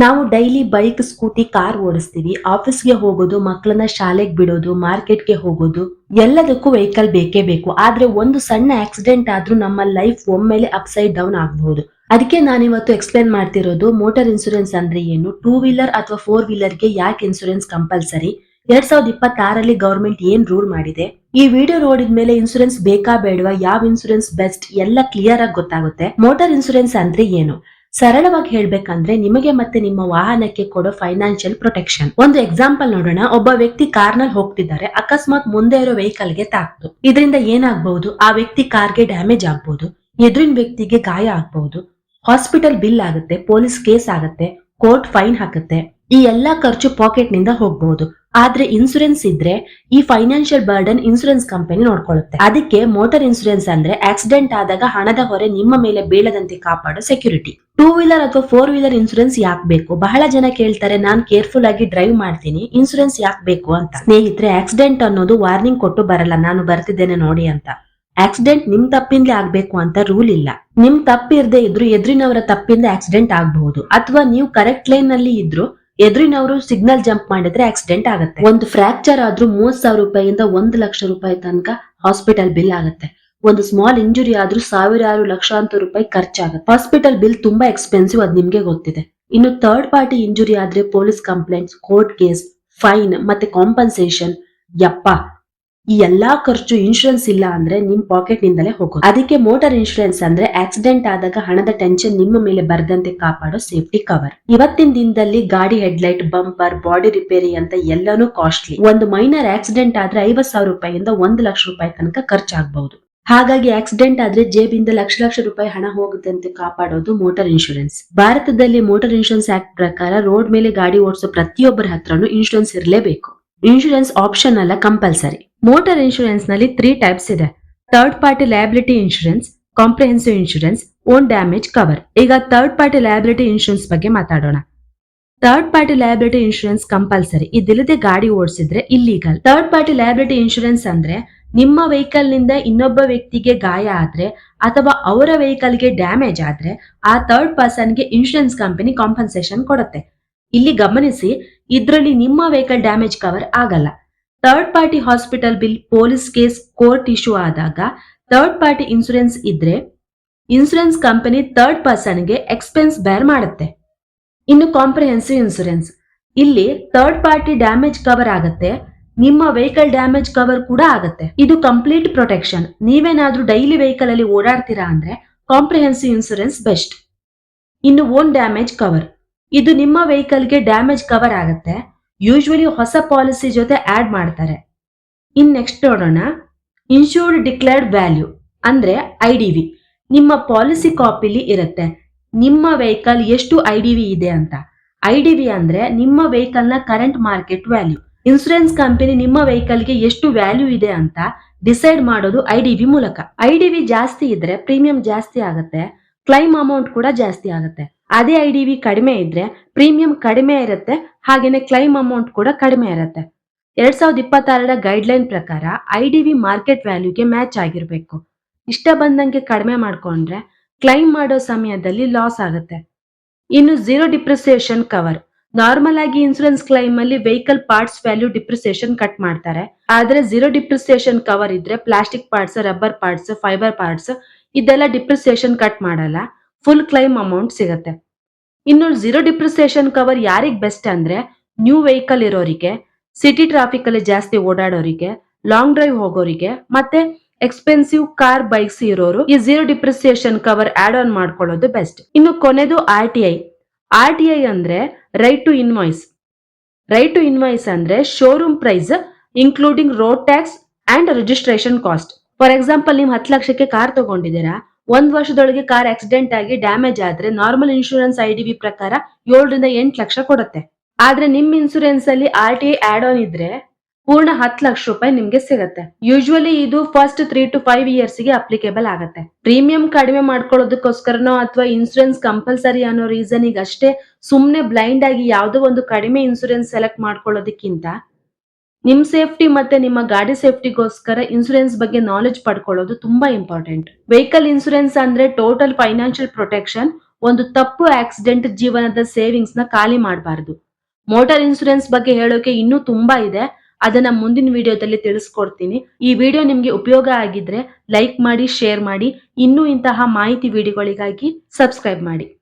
ನಾವು daily bike, scooty, car ಓಡಿಸ್ತೀವಿ. ಆಫೀಸ್ಗೆ ಹೋಗೋದು, ಮಕ್ಕಳನ್ನ ಶಾಲೆಗೆ ಬಿಡೋದು, ಮಾರ್ಕೆಟ್ಗೆ ಹೋಗೋದು ಎಲ್ಲದಕ್ಕೂ ವೆಹಿಕಲ್ ಬೇಕೇ ಬೇಕು. ಆದ್ರೆ ಒಂದು ಸಣ್ಣ ಆಕ್ಸಿಡೆಂಟ್ ಆದ್ರೂ ನಮ್ಮ ಲೈಫ್ ಒಮ್ಮೆಲೆ ಅಪ್ಸೈಡ್ ಡೌನ್ ಆಗಬಹುದು. ಅದಕ್ಕೆ ನಾನಿವತ್ತು ಎಕ್ಸ್ಪ್ಲೇನ್ ಮಾಡ್ತಿರೋದು ಮೋಟಾರ್ ಇನ್ಸೂರೆನ್ಸ್ ಅಂದ್ರೆ ಏನು, ಟೂ ವೀಲರ್ ಅಥವಾ ಫೋರ್ ವೀಲರ್ಗೆ ಯಾಕೆ ಇನ್ಸೂರೆನ್ಸ್ ಕಂಪಲ್ಸರಿ, 2026ರಲ್ಲಿ ಗವರ್ಮೆಂಟ್ ಏನ್ ರೂಲ್ ಮಾಡಿದೆ. ಈ ವಿಡಿಯೋ ನೋಡಿದ್ಮೇಲೆ ಇನ್ಸೂರೆನ್ಸ್ ಬೇಕಾ ಬೇಡವಾ, ಯಾವ ಇನ್ಸೂರೆನ್ಸ್ ಬೆಸ್ಟ್ ಎಲ್ಲ ಕ್ಲಿಯರ್ ಆಗಿ ಗೊತ್ತಾಗುತ್ತೆ. ಮೋಟಾರ್ ಇನ್ಸೂರೆನ್ಸ್ ಅಂದ್ರೆ ಏನು? ಸರಳವಾಗಿ ಹೇಳ್ಬೇಕಂದ್ರೆ ನಿಮಗೆ ಮತ್ತೆ ನಿಮ್ಮ ವಾಹನಕ್ಕೆ ಕೊಡೋ ಫೈನಾನ್ಷಿಯಲ್ ಪ್ರೊಟೆಕ್ಷನ್. ಒಂದು ಎಕ್ಸಾಂಪಲ್ ನೋಡೋಣ. ಒಬ್ಬ ವ್ಯಕ್ತಿ ಕಾರ್ನಲ್ಲಿ ಹೋಗ್ತಿದ್ದಾರೆ, ಅಕಸ್ಮಾತ್ ಮುಂದೆ ಇರೋ ವೆಹಿಕಲ್ಗೆ ತಾಕ್ತು. ಇದರಿಂದ ಏನಾಗಬಹುದು? ಆ ವ್ಯಕ್ತಿ ಕಾರ್ಗೆ ಡ್ಯಾಮೇಜ್ ಆಗ್ಬಹುದು, ಎದುರಿನ ವ್ಯಕ್ತಿಗೆ ಗಾಯ ಆಗ್ಬಹುದು, ಹಾಸ್ಪಿಟಲ್ ಬಿಲ್ ಆಗುತ್ತೆ, ಪೊಲೀಸ್ ಕೇಸ್ ಆಗುತ್ತೆ, ಕೋರ್ಟ್ ಫೈನ್ ಹಾಕುತ್ತೆ. ಈ ಎಲ್ಲಾ ಖರ್ಚು ಪಾಕೆಟ್ ನಿಂದ ಹೋಗಬಹುದು. ಆದ್ರೆ ಇನ್ಸೂರೆನ್ಸ್ ಇದ್ರೆ ಈ ಫೈನಾನ್ಷಿಯಲ್ ಬರ್ಡನ್ ಇನ್ಸೂರೆನ್ಸ್ ಕಂಪನಿ ನೋಡ್ಕೊಳ್ಳುತ್ತೆ. ಅದಕ್ಕೆ ಮೋಟಾರ್ ಇನ್ಸೂರೆನ್ಸ್ ಅಂದ್ರೆ ಆಕ್ಸಿಡೆಂಟ್ ಆದಾಗ ಹಣದ ಹೊರೆ ನಿಮ್ಮ ಮೇಲೆ ಬೀಳದಂತೆ ಕಾಪಾಡೋ ಸೆಕ್ಯೂರಿಟಿ. ಟೂ ವೀಲರ್ ಅಥವಾ ಫೋರ್ ವೀಲರ್ ಇನ್ಸೂರೆನ್ಸ್ ಯಾಕೆ ಬೇಕು? ಬಹಳ ಜನ ಕೇಳ್ತಾರೆ, ನಾನ್ ಕೇರ್ಫುಲ್ ಆಗಿ ಡ್ರೈವ್ ಮಾಡ್ತೀನಿ, ಇನ್ಸೂರೆನ್ಸ್ ಯಾಕೆ ಬೇಕು ಅಂತ. ಸ್ನೇಹಿತರೆ, ಆಕ್ಸಿಡೆಂಟ್ ಅನ್ನೋದು ವಾರ್ನಿಂಗ್ ಕೊಟ್ಟು ಬರಲ್ಲ, ನಾನು ಬರ್ತಿದ್ದೇನೆ ನೋಡಿ ಅಂತ. ಆಕ್ಸಿಡೆಂಟ್ ನಿಮ್ ತಪ್ಪಿಂದಲೇ ಆಗ್ಬೇಕು ಅಂತ ರೂಲ್ ಇಲ್ಲ. ನಿಮ್ ತಪ್ಪಿರದೆ ಇದ್ರು ಎದುರಿನವರ ತಪ್ಪಿಂದ ಆಕ್ಸಿಡೆಂಟ್ ಆಗಬಹುದು. ಅಥವಾ ನೀವು ಕರೆಕ್ಟ್ ಲೈನ್ ನಲ್ಲಿ ಇದ್ರು ಎದುರಿನವರು ಸಿಗ್ನಲ್ ಜಂಪ್ ಮಾಡಿದ್ರೆ ಆಕ್ಸಿಡೆಂಟ್ ಆಗುತ್ತೆ. ಒಂದು ಫ್ರಾಕ್ಚರ್ ಆದ್ರೂ 30,000 ರೂಪಾಯಿಯಿಂದ 1,00,000 ರೂಪಾಯಿ ತನಕ ಹಾಸ್ಪಿಟಲ್ ಬಿಲ್ ಆಗುತ್ತೆ. ಒಂದು ಸ್ಮಾಲ್ ಇಂಜುರಿ ಆದ್ರೂ ಸಾವಿರಾರು ಲಕ್ಷಾಂತರ ರೂಪಾಯಿ ಖರ್ಚಾಗುತ್ತೆ. ಹಾಸ್ಪಿಟಲ್ ಬಿಲ್ ತುಂಬಾ ಎಕ್ಸ್ಪೆನ್ಸಿವ್, ಅದ್ ನಿಮ್ಗೆ ಗೊತ್ತಿದೆ. ಇನ್ನು ಥರ್ಡ್ ಪಾರ್ಟಿ ಇಂಜುರಿ ಆದ್ರೆ police complaints, court case, fine ಮತ್ತೆ ಕಾಂಪನ್ಸೇಷನ್. ಯಪ್ಪ, ಈ ಎಲ್ಲಾ ಖರ್ಚು ಇನ್ಶೂರೆನ್ಸ್ ಇಲ್ಲ ಅಂದ್ರೆ ನಿಮ್ ಪಾಕೆಟ್ ನಿಂದಲೇ ಹೋಗೋದು. ಅದಕ್ಕೆ ಮೋಟಾರ್ ಇನ್ಶೂರೆನ್ಸ್ ಅಂದ್ರೆ ಆಕ್ಸಿಡೆಂಟ್ ಆದಾಗ ಹಣದ ಟೆನ್ಷನ್ ನಿಮ್ಮ ಮೇಲೆ ಬರದಂತೆ ಕಾಪಾಡೋ ಸೇಫ್ಟಿ ಕವರ್. ಇವತ್ತಿನ ದಿನದಲ್ಲಿ ಗಾಡಿ ಹೆಡ್ಲೈಟ್, ಬಂಪರ್, ಬಾಡಿ ರಿಪೇರಿ ಅಂತ ಎಲ್ಲಾನು ಕಾಸ್ಟ್ಲಿ. ಒಂದು ಮೈನರ್ ಆಕ್ಸಿಡೆಂಟ್ ಆದ್ರೆ 50,000 ರೂಪಾಯಿಯಿಂದ 1,00,000 ರೂಪಾಯಿ ತನಕ ಖರ್ಚಾಗಬಹುದು. ಹಾಗಾಗಿ ಆಕ್ಸಿಡೆಂಟ್ ಆದ್ರೆ ಜೇಬಿಂದ ಲಕ್ಷ ಲಕ್ಷ ರೂಪಾಯಿ ಹಣ ಹೋಗುತ್ತಂತೆ ಕಾಪಾಡೋದು ಮೋಟಾರ್ ಇನ್ಶೂರೆನ್ಸ್. ಭಾರತದಲ್ಲಿ ಮೋಟಾರ್ ಇನ್ಶೂರೆನ್ಸ್ ಆಕ್ಟ್ ಪ್ರಕಾರ ರೋಡ್ ಮೇಲೆ ಗಾಡಿ ಓಡಿಸೋ ಪ್ರತಿಯೊಬ್ಬರ ಹತ್ರನೂ ಇನ್ಶೂರೆನ್ಸ್ ಇರಲೇಬೇಕು. ಇನ್ಶೂರೆನ್ಸ್ ಆಪ್ಷನ್ ಅಲ್ಲ, ಕಂಪಲ್ಸರಿ. ಮೋಟಾರ್ ಇನ್ಶೂರೆನ್ಸ್ ನಲ್ಲಿ 3 ಟೈಪ್ಸ್ ಇದೆ: third party liability insurance, comprehensive insurance, own damage cover. ಈಗ ಥರ್ಡ್ ಪಾರ್ಟಿ ಲಯಬಿಲಿಟಿ ಇನ್ಶೂರೆನ್ಸ್ ಬಗ್ಗೆ ಮಾತಾಡೋಣ. Third party liability insurance compulsory, ಇದಿಲ್ಲದೆ ಗಾಡಿ ಓಡಿಸಿದ್ರೆ illegal. Third party liability insurance ಅಂದ್ರೆ ನಿಮ್ಮ ವೆಹಿಕಲ್ ನಿಂದ ಇನ್ನೊಬ್ಬ ವ್ಯಕ್ತಿಗೆ ಗಾಯ ಆದ್ರೆ ಅಥವಾ ಅವರ ವೆಹಿಕಲ್ ಗೆ ಡ್ಯಾಮೇಜ್ ಆದ್ರೆ ಆ ಥರ್ಡ್ ಪರ್ಸನ್ ಗೆ ಇನ್ಶೂರೆನ್ಸ್ ಕಂಪನಿ ಕಾಂಪನ್ಸೇಷನ್ ಕೊಡುತ್ತೆ. ಇಲ್ಲಿ ಗಮನಿಸಿ, ಇದ್ರಲ್ಲಿ ನಿಮ್ಮ ವೆಹಿಕಲ್ ಡ್ಯಾಮೇಜ್ ಕವರ್ ಆಗಲ್ಲ. Third party hospital bill, police case, court issue ಆದಾಗ ಥರ್ಡ್ ಪಾರ್ಟಿ ಇನ್ಸೂರೆನ್ಸ್ ಇದ್ರೆ ಇನ್ಸೂರೆನ್ಸ್ ಕಂಪನಿ ಥರ್ಡ್ ಪರ್ಸನ್ ಗೆ ಎಕ್ಸ್ಪೆನ್ಸ್ ಬೇರ್ ಮಾಡುತ್ತೆ. ಇನ್ನು ಕಾಂಪ್ರಿಹೆನ್ಸಿವ್ ಇನ್ಸೂರೆನ್ಸ್, ಇಲ್ಲಿ ಥರ್ಡ್ ಪಾರ್ಟಿ ಡ್ಯಾಮೇಜ್ ಕವರ್ ಆಗುತ್ತೆ, ನಿಮ್ಮ ವೆಹಿಕಲ್ ಡ್ಯಾಮೇಜ್ ಕವರ್ ಕೂಡ ಆಗುತ್ತೆ. ಇದು ಕಂಪ್ಲೀಟ್ ಪ್ರೊಟೆಕ್ಷನ್. ನೀವೇನಾದ್ರೂ ಡೈಲಿ ವೆಹಿಕಲ್ ಅಲ್ಲಿ ಓಡಾಡ್ತೀರಾ ಅಂದ್ರೆ ಕಾಂಪ್ರಿಹೆನ್ಸಿವ್ ಇನ್ಸೂರೆನ್ಸ್ ಬೆಸ್ಟ್. ಇನ್ನು ಓನ್ ಡ್ಯಾಮೇಜ್ ಕವರ್, ಇದು ನಿಮ್ಮ ವೆಹಿಕಲ್ಗೆ ಡ್ಯಾಮೇಜ್ ಕವರ್ ಆಗುತ್ತೆ. ಯೂಶುವಲಿ ಹೊಸ ಪಾಲಿಸಿ ಜೊತೆ ಆಡ್ ಮಾಡ್ತಾರೆ. ಇನ್ ನೆಕ್ಸ್ಟ್ ನೋಡೋಣ, ಇನ್ಶೂರ್ಡ್ ಡಿಕ್ಲೇರ್ಡ್ ವ್ಯಾಲ್ಯೂ ಅಂದ್ರೆ IDV. ನಿಮ್ಮ ಪಾಲಿಸಿ ಕಾಪಿಲಿ ಇರುತ್ತೆ ನಿಮ್ಮ ವೆಹಿಕಲ್ ಎಷ್ಟು IDV ಇದೆ ಅಂತ. IDV ಅಂದ್ರೆ ನಿಮ್ಮ ವೆಹಿಕಲ್ ನ current market value. Insurance company ನಿಮ್ಮ ವೆಹಿಕಲ್ಗೆ ಎಷ್ಟು ವ್ಯಾಲ್ಯೂ ಇದೆ ಅಂತ ಡಿಸೈಡ್ ಮಾಡೋದು IDV ಮೂಲಕ. IDV ಜಾಸ್ತಿ ಇದ್ರೆ ಪ್ರೀಮಿಯಂ ಜಾಸ್ತಿ ಆಗುತ್ತೆ, ಕ್ಲೈಮ್ ಅಮೌಂಟ್ ಕೂಡ ಜಾಸ್ತಿ ಆಗುತ್ತೆ. ಅದೇ IDV ಕಡಿಮೆ ಇದ್ರೆ ಪ್ರೀಮಿಯಂ ಕಡಿಮೆ ಇರುತ್ತೆ, ಹಾಗೇನೆ ಕ್ಲೈಮ್ ಅಮೌಂಟ್ ಕೂಡ ಕಡಿಮೆ ಇರುತ್ತೆ. 2026ರ ಗೈಡ್ಲೈನ್ ಪ್ರಕಾರ IDV ಮಾರ್ಕೆಟ್ ವ್ಯಾಲ್ಯೂಗೆ ಮ್ಯಾಚ್ ಆಗಿರ್ಬೇಕು. ಇಷ್ಟ ಬಂದಂಗೆ ಕಡಿಮೆ ಮಾಡ್ಕೊಂಡ್ರೆ ಕ್ಲೈಮ್ ಮಾಡೋ ಸಮಯದಲ್ಲಿ ಲಾಸ್ ಆಗುತ್ತೆ. ಇನ್ನು ಝೀರೋ ಡಿಪ್ರಿಸಿಯೇಷನ್ ಕವರ್, ನಾರ್ಮಲ್ ಆಗಿ ಇನ್ಸೂರೆನ್ಸ್ ಕ್ಲೈಮ್ ಅಲ್ಲಿ vehicle parts value depreciation cut ಮಾಡ್ತಾರೆ. ಆದ್ರೆ ಝೀರೋ ಡಿಪ್ರಿಸಿಯೇಷನ್ ಕವರ್ ಇದ್ರೆ plastic parts, rubber parts, fibre parts ಇದೆಲ್ಲ ಡಿಪ್ರಿಸಿಯೇಷನ್ ಕಟ್ ಮಾಡಲ್ಲ, ಫುಲ್ ಕ್ಲೈಮ್ ಅಮೌಂಟ್ ಸಿಗುತ್ತೆ. ಇನ್ನು ಝೀರೋ ಡಿಪ್ರಿಸಿಯೇಷನ್ ಕವರ್ ಯಾರಿಗ್ ಬೆಸ್ಟ್ ಅಂದ್ರೆ ನ್ಯೂ ವೆಹಿಕಲ್ ಇರೋರಿಗೆ, ಸಿಟಿ ಟ್ರಾಫಿಕ್ ಅಲ್ಲಿ ಜಾಸ್ತಿ ಓಡಾಡೋರಿಗೆ, ಲಾಂಗ್ ಡ್ರೈವ್ ಹೋಗೋರಿಗೆ, ಮತ್ತೆ ಎಕ್ಸ್ಪೆನ್ಸಿವ್ ಕಾರ್, ಬೈಕ್ಸ್ ಇರೋರು ಈ zero depreciation cover add on ಮಾಡ್ಕೊಳ್ಳೋದು ಬೆಸ್ಟ್. ಇನ್ನು ಕೊನೆದು RTI ಅಂದ್ರೆ right to invoice. Right to invoice ಅಂದ್ರೆ showroom price including road tax and registration cost. For example, ನೀವು 10 ಲಕ್ಷಕ್ಕೆ ಕಾರ್ ತಗೊಂಡಿದ್ದೀರಾ, 1 ವರ್ಷದೊಳಗೆ ಕಾರ್ ಆಕ್ಸಿಡೆಂಟ್ ಆಗಿ ಡ್ಯಾಮೇಜ್ ಆದ್ರೆ ನಾರ್ಮಲ್ ಇನ್ಶೂರೆನ್ಸ್ IDV ಪ್ರಕಾರ 7 ರಿಂದ 8 ಲಕ್ಷ ಕೊಡುತ್ತೆ. ಆದ್ರೆ ನಿಮ್ ಇನ್ಸೂರೆನ್ಸ್ ಅಲ್ಲಿ RTI ಆಡ್ ಆನ್ ಇದ್ರೆ ಪೂರ್ಣ 10 ಲಕ್ಷ ರೂಪಾಯಿ ನಿಮ್ಗೆ ಸಿಗುತ್ತೆ. ಯೂಶುವಲಿ ಇದು ಫಸ್ಟ್ 3 to 5 ಇಯರ್ಸ್ ಗೆ ಅಪ್ಲಿಕೇಬಲ್ ಆಗುತ್ತೆ. ಪ್ರೀಮಿಯಂ ಕಡಿಮೆ ಮಾಡ್ಕೊಳ್ಳೋದಕ್ಕೋಸ್ಕರನೋ ಅಥವಾ ಇನ್ಸೂರೆನ್ಸ್ ಕಂಪಲ್ಸರಿ ಅನ್ನೋ ರೀಸನ್ ಅಷ್ಟೇ ಸುಮ್ನೆ ಬ್ಲೈಂಡ್ ಆಗಿ ಯಾವ್ದೋ ಒಂದು ಕಡಿಮೆ ಇನ್ಸೂರೆನ್ಸ್ ಸೆಲೆಕ್ಟ್ ಮಾಡ್ಕೊಳ್ಳೋದಕ್ಕಿಂತ ನಿಮ್ ಸೇಫ್ಟಿ ಮತ್ತೆ ನಿಮ್ಮ ಗಾಡಿ ಸೇಫ್ಟಿಗೋಸ್ಕರ ಇನ್ಸೂರೆನ್ಸ್ ಬಗ್ಗೆ ನಾಲೆಜ್ ಪಡ್ಕೊಳ್ಳೋದು ತುಂಬಾ ಇಂಪಾರ್ಟೆಂಟ್. ವೆಹಿಕಲ್ ಇನ್ಸೂರೆನ್ಸ್ ಅಂದ್ರೆ ಟೋಟಲ್ ಫೈನಾನ್ಷಿಯಲ್ ಪ್ರೊಟೆಕ್ಷನ್, ಒಂದು ತಪ್ಪು ಆಕ್ಸಿಡೆಂಟ್ ಜೀವನದ ಸೇವಿಂಗ್ಸ್ ನ ಖಾಲಿ ಮಾಡಬಾರದು. ಮೋಟಾರ್ ಇನ್ಸೂರೆನ್ಸ್ ಬಗ್ಗೆ ಹೇಳೋಕೆ ಇನ್ನೂ ತುಂಬಾ ಇದೆ. ಅದನ್ನ ಮುಂದಿನ ವಿಡಿಯೋದಲ್ಲಿ ತಿಳಿಸ್ಕೊಡ್ತೀನಿ. ಈ ವಿಡಿಯೋ ನಿಮ್ಗೆ ಉಪಯೋಗ ಆಗಿದ್ರೆ ಲೈಕ್ ಮಾಡಿ, ಶೇರ್ ಮಾಡಿ. ಇನ್ನೂ ಇಂತಹ ಮಾಹಿತಿ ವಿಡಿಯೋಗಳಿಗಾಗಿ ಸಬ್ಸ್ಕ್ರೈಬ್ ಮಾಡಿ.